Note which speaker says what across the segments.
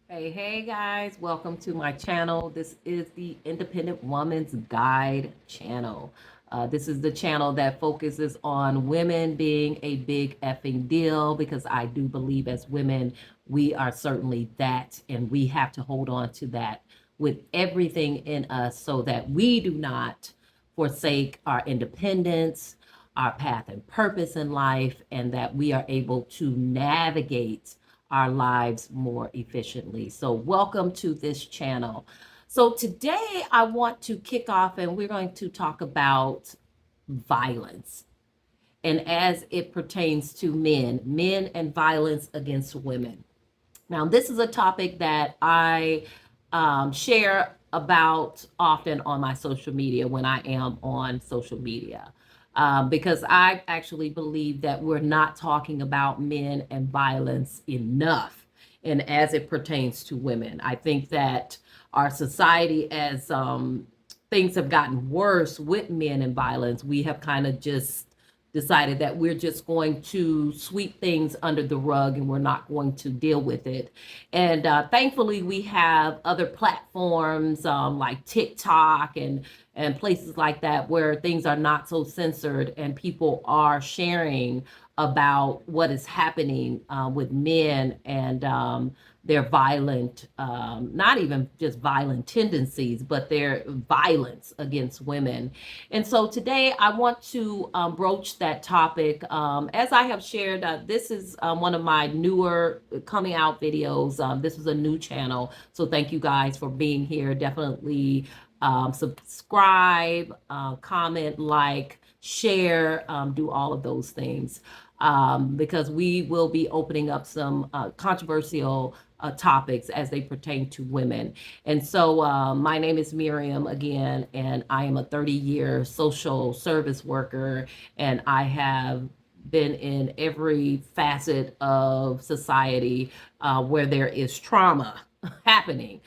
Speaker 1: Hey guys, welcome to my channel. This is the Independent Woman's Guide channel. This is the channel that focuses on women being a big effing deal because I do believe as women, we are certainly that, and we have to hold on to that with everything in us so that we do not forsake our independence, our path and purpose in life, and that we are able to navigate our lives more efficiently. So, welcome to this channel. So, today I want to kick off and we're going to talk about violence and as it pertains to men and violence against women. Now, this is a topic that I share about often on my social media when I am on social media. Because I actually believe that we're not talking about men and violence enough, and as it pertains to women. I think that our society, as things have gotten worse with men and violence, we have kind of just decided that we're just going to sweep things under the rug and we're not going to deal with it. And thankfully, we have other platforms like TikTok and places like that where things are not so censored and people are sharing about what is happening with men and their violent, not even just violent tendencies, but their violence against women. And so today I want to broach that topic. As I have shared, this is one of my newer coming out videos. This is a new channel. So thank you guys for being here. Definitely subscribe, comment, like, share, do all of those things. Because we will be opening up some controversial topics as they pertain to women. And so my name is Miriam again, and I am a 30-year social service worker, and I have been in every facet of society where there is trauma happening,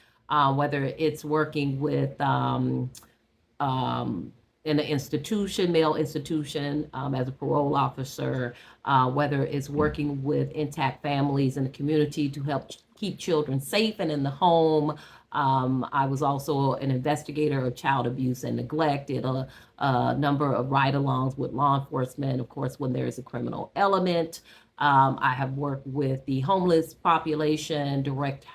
Speaker 1: whether it's working with in an institution, male institution, as a parole officer, whether it's working with intact families in the community to help keep children safe and in the home. I was also an investigator of child abuse and neglect, did a number of ride alongs with law enforcement, of course, when there is a criminal element. I have worked with the homeless population, direct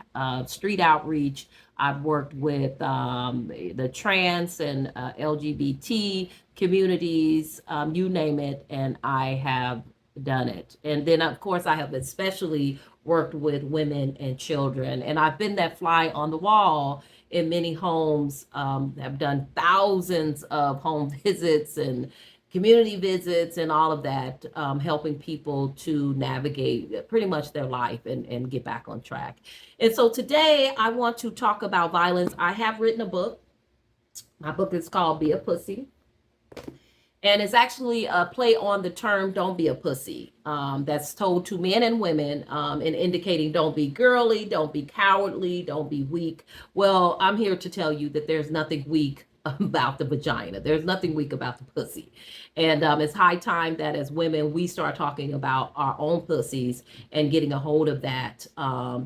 Speaker 1: street outreach. I've worked with the trans and LGBT communities, you name it, and I have done it. And then, of course, I have especially worked with women and children. And I've been that fly on the wall in many homes, have done thousands of home visits and community visits and all of that, helping people to navigate pretty much their life and get back on track. And so today I want to talk about violence. I have written a book. My book is called Be a Pussy. And it's actually a play on the term "don't be a pussy." That's told to men and women, and indicating don't be girly, don't be cowardly, don't be weak. Well, I'm here to tell you that there's nothing weak about the vagina. There's nothing weak about the pussy. And it's high time that as women, we start talking about our own pussies and getting a hold of that,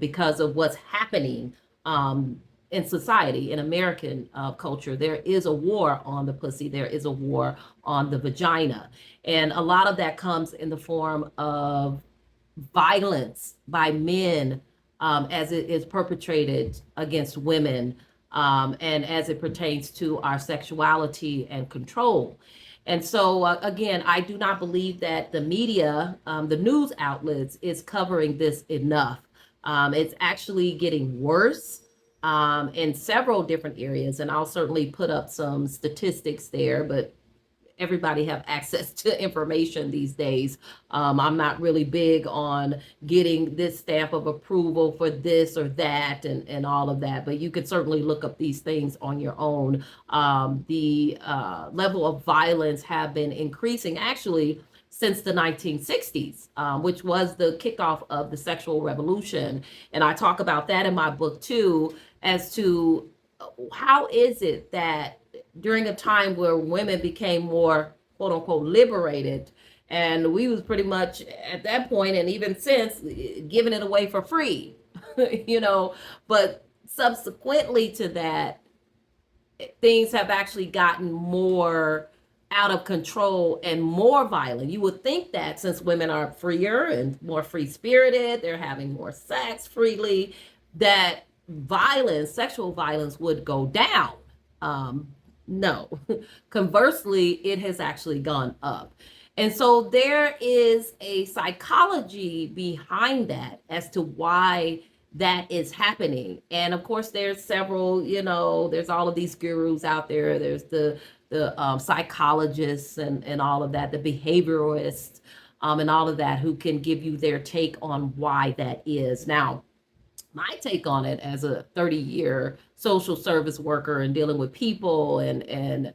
Speaker 1: because of what's happening in society, in American culture. There is a war on the pussy. There is a war on the vagina. And a lot of that comes in the form of violence by men, as it is perpetrated against women, and as it pertains to our sexuality and control. And so, again, I do not believe that the media, the news outlets, is covering this enough. It's actually getting worse in several different areas, and I'll certainly put up some statistics there, but everybody have access to information these days. I'm not really big on getting this stamp of approval for this or that and all of that, but you can certainly look up these things on your own. The level of violence have been increasing actually since the 1960s, which was the kickoff of the sexual revolution. And I talk about that in my book too, as to how is it that during a time where women became more quote unquote liberated, and we was pretty much at that point and even since giving it away for free. you know, but subsequently to that, things have actually gotten more out of control and more violent. You would think that since women are freer and more free spirited, they're having more sex freely, that violence, sexual violence, would go down. Um, no. Conversely, it has actually gone up. And so there is a psychology behind that as to why that is happening. And of course, there's several, there's all of these gurus out there. There's the psychologists and all of that, the behaviorists, and all of that, who can give you their take on why that is. Now, my take on it as a 30-year social service worker and dealing with people and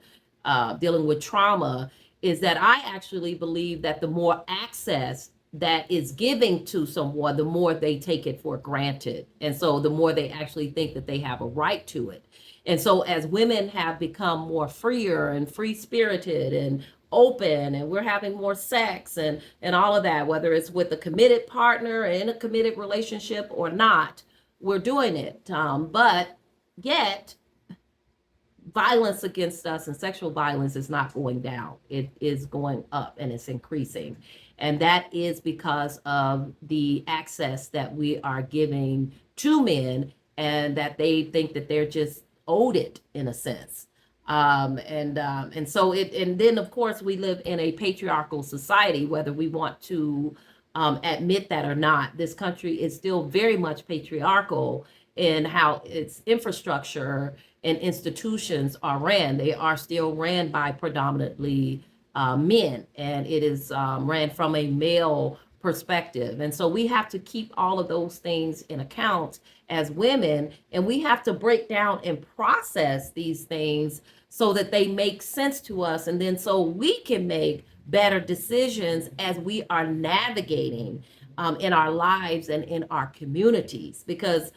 Speaker 1: dealing with trauma is that I actually believe that the more access that is giving to someone, the more they take it for granted. And so the more they actually think that they have a right to it. And so as women have become more freer and free spirited and open, and we're having more sex and all of that, whether it's with a committed partner in a committed relationship or not, we're doing it. But yet violence against us and sexual violence is not going down. It is going up and it's increasing. And that is because of the access that we are giving to men, and that they think that they're just owed it in a sense. And so and then of course we live in a patriarchal society, whether we want to admit that or not. This country is still very much patriarchal in how its infrastructure and institutions are ran. They are still ran by predominantly men, and it is ran from a male perspective. And so we have to keep all of those things in account as women, and we have to break down and process these things so that they make sense to us, and then so we can make better decisions as we are navigating in our lives and in our communities. Because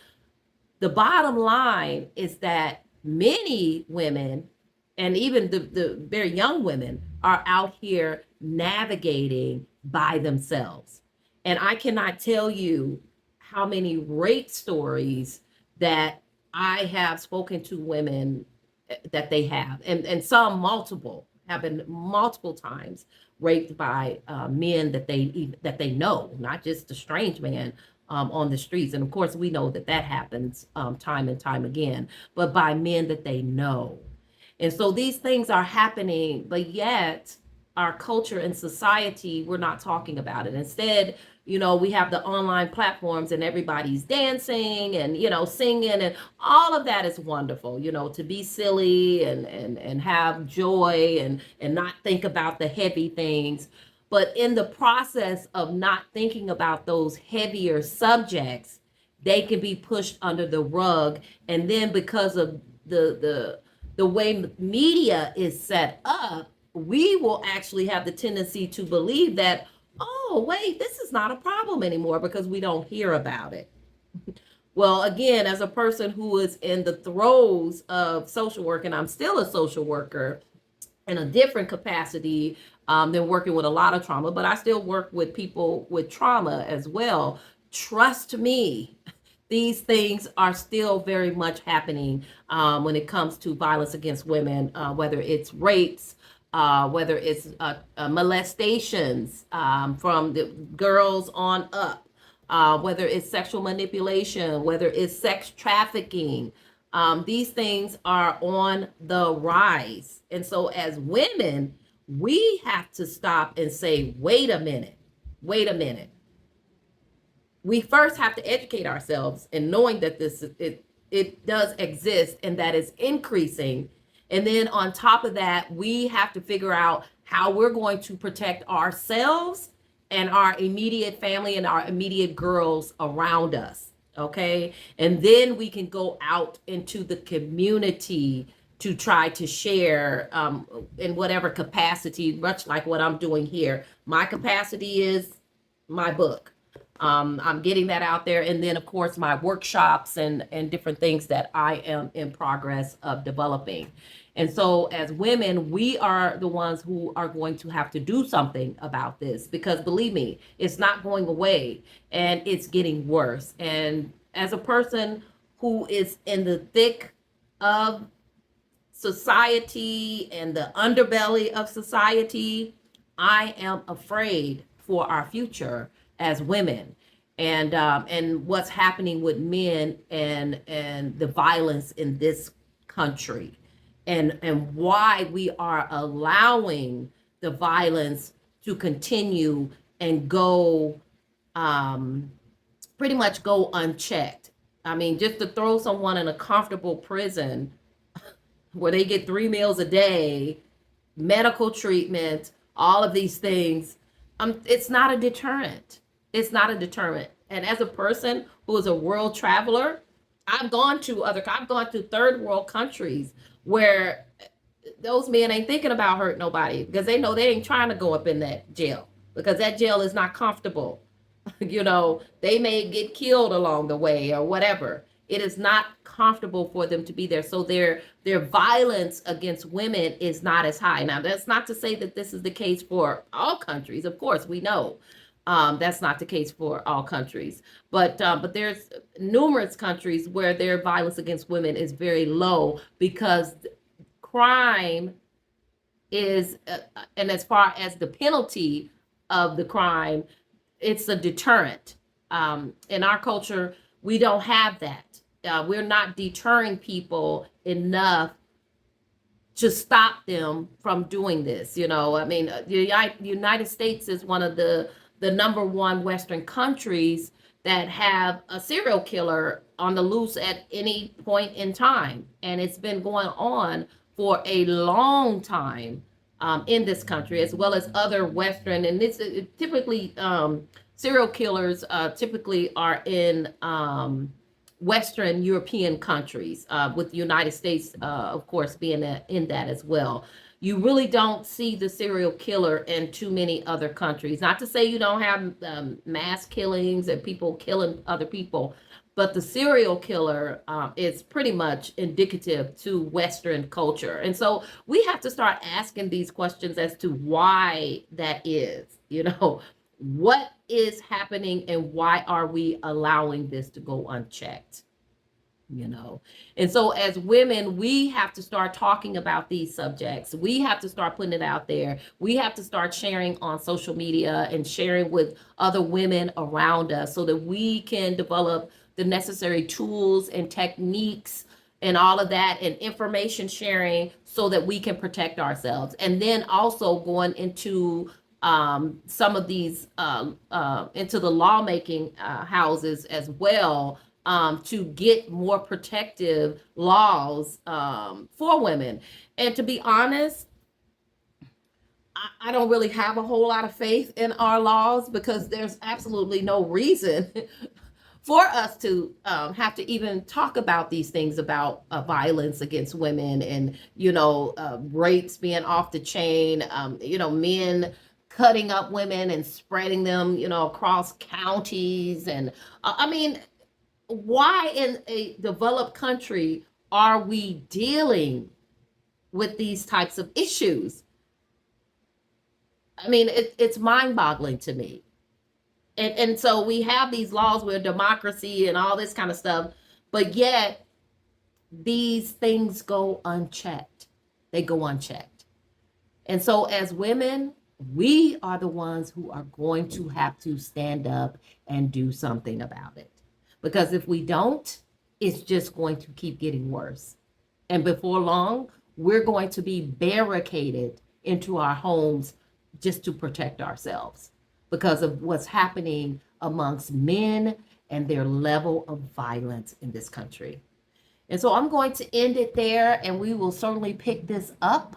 Speaker 1: the bottom line is that many women, and even the very young women, are out here navigating by themselves. And I cannot tell you how many rape stories that I have spoken to women that they have, and some multiple, have been multiple times raped by men that they know, not just a strange man on the streets. And of course, we know that that happens time and time again, but by men that they know. And so these things are happening, but yet our culture and society, we're not talking about it. Instead, we have the online platforms and everybody's dancing and, singing, and all of that is wonderful, to be silly and have joy and not think about the heavy things. But in the process of not thinking about those heavier subjects, they can be pushed under the rug. And then because of the way media is set up, we will actually have the tendency to believe that, oh, wait, this is not a problem anymore because we don't hear about it. Well, again, as a person who is in the throes of social work, and I'm still a social worker in a different capacity than working with a lot of trauma, but I still work with people with trauma as well. Trust me, these things are still very much happening when it comes to violence against women, whether it's rapes, whether it's molestations from the girls on up, whether it's sexual manipulation, whether it's sex trafficking. These things are on the rise. And so as women, we have to stop and say, wait a minute, wait a minute. We first have to educate ourselves in knowing that it does exist and that it's increasing. And then on top of that, we have to figure out how we're going to protect ourselves and our immediate family and our immediate girls around us. Okay. And then we can go out into the community to try to share in whatever capacity, much like what I'm doing here. My capacity is my book. I'm getting that out there. And then, of course, my workshops and different things that I am in progress of developing. And so as women, we are the ones who are going to have to do something about this, because believe me, it's not going away and it's getting worse. And as a person who is in the thick of society and the underbelly of society, I am afraid for our future as women, and what's happening with men, and the violence in this country, and why we are allowing the violence to continue and go, um, pretty much go unchecked. I mean, just to throw someone in a comfortable prison where they get 3 meals a day, medical treatment, all of these things, it's not a deterrent. It's not a deterrent. And as a person who is a world traveler, I've gone to third world countries where those men ain't thinking about hurting nobody because they know they ain't trying to go up in that jail, because that jail is not comfortable. They may get killed along the way or whatever. It is not comfortable for them to be there. So their violence against women is not as high. Now, that's not to say that this is the case for all countries. Of course, we know that's not the case for all countries. But there's numerous countries where their violence against women is very low because crime is, and as far as the penalty of the crime, it's a deterrent. In our culture, we don't have that. We're not deterring people enough to stop them from doing this. I mean, the United States is one of the number one Western countries that have a serial killer on the loose at any point in time, and it's been going on for a long time, in this country, as well as other Western, and it's typically, serial killers typically are in, Western European countries, with the United States, of course, being in that as well. You really don't see the serial killer in too many other countries. Not to say you don't have, mass killings and people killing other people, but the serial killer, is pretty much indicative to Western culture. And so we have to start asking these questions as to why that is. What is happening and why are we allowing this to go unchecked? And so as women, we have to start talking about these subjects. We have to start putting it out there. We have to start sharing on social media and sharing with other women around us so that we can develop the necessary tools and techniques and all of that, and information sharing so that we can protect ourselves. And then also going into, some of these, into the lawmaking, houses as well, to get more protective laws, for women. And to be honest, I don't really have a whole lot of faith in our laws because there's absolutely no reason for us to, have to even talk about these things about, violence against women, and rapes being off the chain, men cutting up women and spreading them, across counties. And I mean, why in a developed country are we dealing with these types of issues? I mean, it's mind-boggling to me. And so we have these laws where democracy and all this kind of stuff, but yet these things go unchecked. They go unchecked. And so as women, we are the ones who are going to have to stand up and do something about it. Because if we don't, it's just going to keep getting worse. And before long, we're going to be barricaded into our homes just to protect ourselves because of what's happening amongst men and their level of violence in this country. And so I'm going to end it there, and we will certainly pick up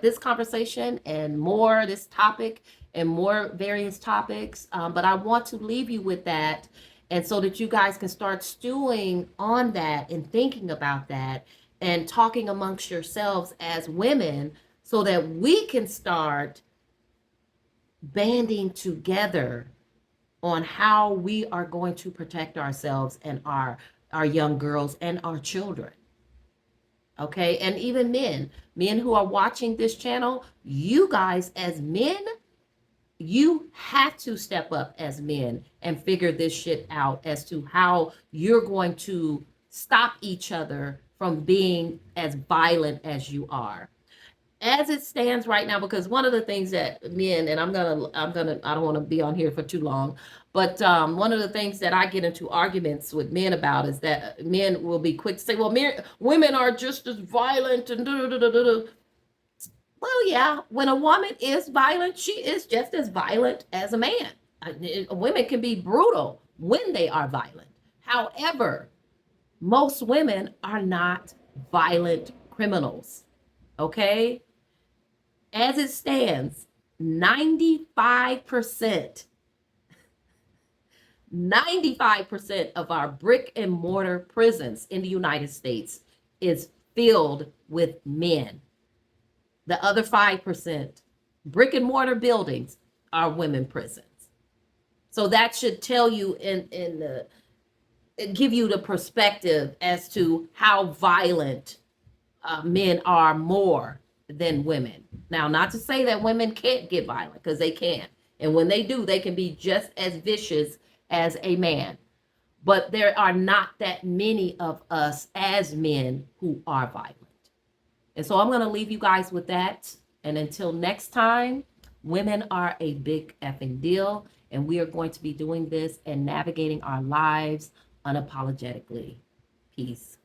Speaker 1: this conversation and more, this topic and more various topics. But I want to leave you with that, and so that you guys can start stewing on that and thinking about that and talking amongst yourselves as women so that we can start banding together on how we are going to protect ourselves and our young girls and our children. Okay, and even men who are watching this channel, you guys as men, you have to step up as men and figure this shit out as to how you're going to stop each other from being as violent as you are. As it stands right now, because one of the things that men, and I don't want to be on here for too long, but one of the things that I get into arguments with men about is that men will be quick to say, well, women are just as violent and da, da, da, da, da. Well, yeah, when a woman is violent, she is just as violent as a man. Women can be brutal when they are violent. However, most women are not violent criminals. Okay? As it stands, 95%, 95% of our brick and mortar prisons in the United States is filled with men. The other 5%, brick and mortar buildings, are women prisons. So that should tell you give you the perspective as to how violent men are more than women. Now, not to say that women can't get violent, because they can. And when they do, they can be just as vicious as a man. But there are not that many of us as men who are violent. And so I'm going to leave you guys with that. And until next time, women are a big effing deal. And we are going to be doing this and navigating our lives unapologetically. Peace.